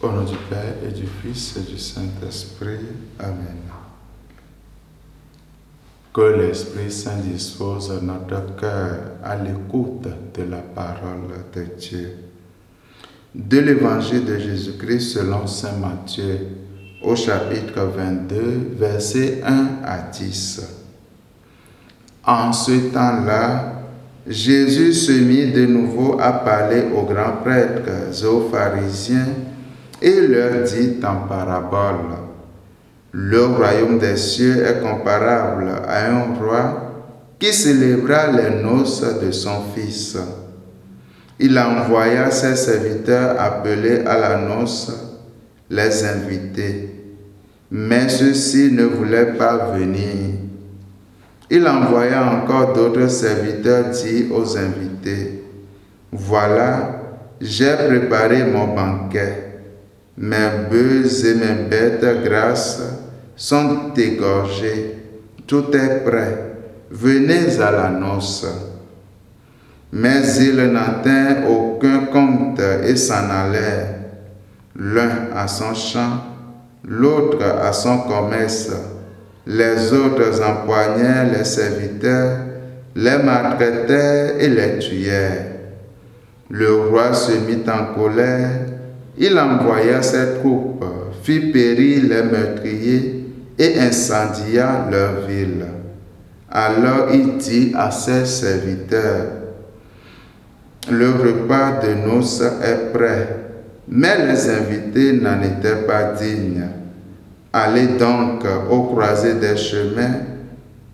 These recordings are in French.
Au nom du Père et du Fils et du Saint-Esprit. Amen. Que l'Esprit Saint dispose notre cœur à l'écoute de la parole de Dieu. De l'Évangile de Jésus-Christ selon Saint Matthieu, au chapitre 22, versets 1 à 10. En ce temps-là, Jésus se mit de nouveau à parler aux grands prêtres et aux pharisiens et leur dit en parabole: le royaume des cieux est comparable à un roi qui célébra les noces de son fils. Il envoya ses serviteurs appelés à la noce, les inviter. Mais ceux-ci ne voulaient pas venir. Il envoya encore d'autres serviteurs dire aux invités: voilà, j'ai préparé mon banquet. Mes bœufs et mes bêtes grasses sont égorgés. Tout est prêt. Venez à la noce. Mais ils n'en tinrent aucun compte et s'en allèrent, l'un à son champ, l'autre à son commerce. Les autres empoignèrent les serviteurs, les maltraitèrent et les tuèrent. Le roi se mit en colère. Il envoya ses troupes, fit périr les meurtriers et incendia leur ville. Alors il dit à ses serviteurs: le repas de noces est prêt, mais les invités n'en étaient pas dignes. Allez donc aux croisées des chemins,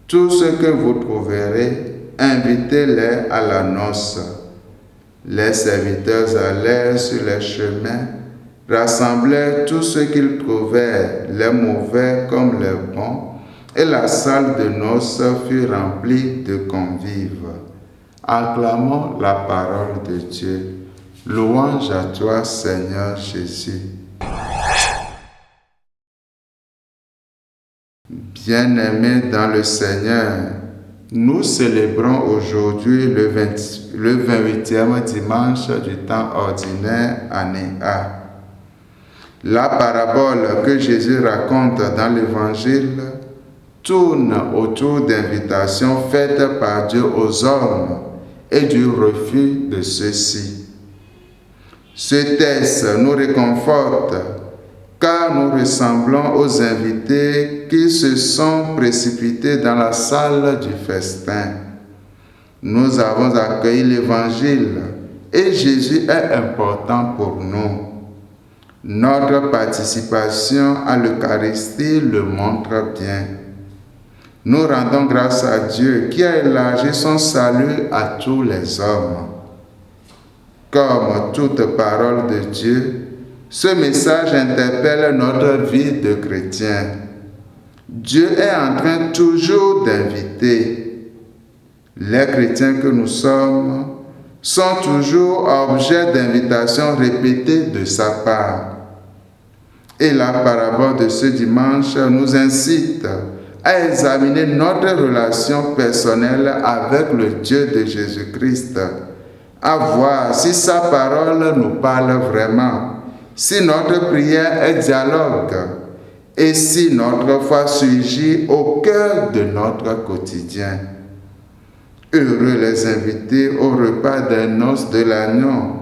tout ce que vous trouverez, invitez-les à la noce. Les serviteurs allèrent sur les chemins, rassemblèrent tout ce qu'ils trouvèrent, les mauvais comme les bons, et la salle de noces fut remplie de convives. Acclamons la parole de Dieu. Louange à toi, Seigneur Jésus. Bien-aimés dans le Seigneur, nous célébrons aujourd'hui le 28e dimanche du temps ordinaire, année A. La parabole que Jésus raconte dans l'Évangile tourne autour d'invitations faites par Dieu aux hommes et du refus de ceux-ci. Ce texte nous réconforte car nous ressemblons aux invités qui se sont précipités dans la salle du festin. Nous avons accueilli l'Évangile et Jésus est important pour nous. Notre participation à l'Eucharistie le montre bien. Nous rendons grâce à Dieu qui a élargi son salut à tous les hommes. Comme toute parole de Dieu, ce message interpelle notre vie de chrétien. Dieu est en train toujours d'inviter. Les chrétiens que nous sommes sont toujours objet d'invitations répétées de sa part. Et la parabole de ce dimanche nous incite à examiner notre relation personnelle avec le Dieu de Jésus-Christ, à voir si sa parole nous parle vraiment, si notre prière est dialogue et si notre foi surgit au cœur de notre quotidien. Heureux les invités au repas des noces de l'agneau,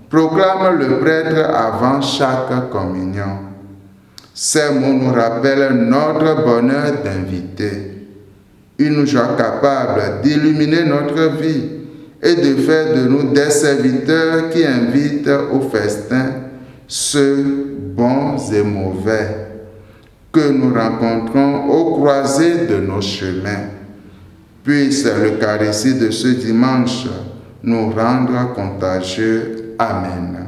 proclame le prêtre avant chaque communion. Ces mots nous rappellent notre bonheur d'inviter, une joie capable d'illuminer notre vie et de faire de nous des serviteurs qui invitent au festin ceux bons et mauvais que nous rencontrons aux croisées de nos chemins. Puisse l'Eucharistie de ce dimanche nous rendre contagieux. Amen.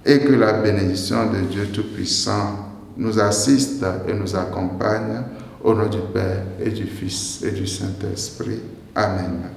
Et que la bénédiction de Dieu Tout-Puissant nous assiste et nous accompagne Au nom du Père et du Fils et du Saint-Esprit. Amen.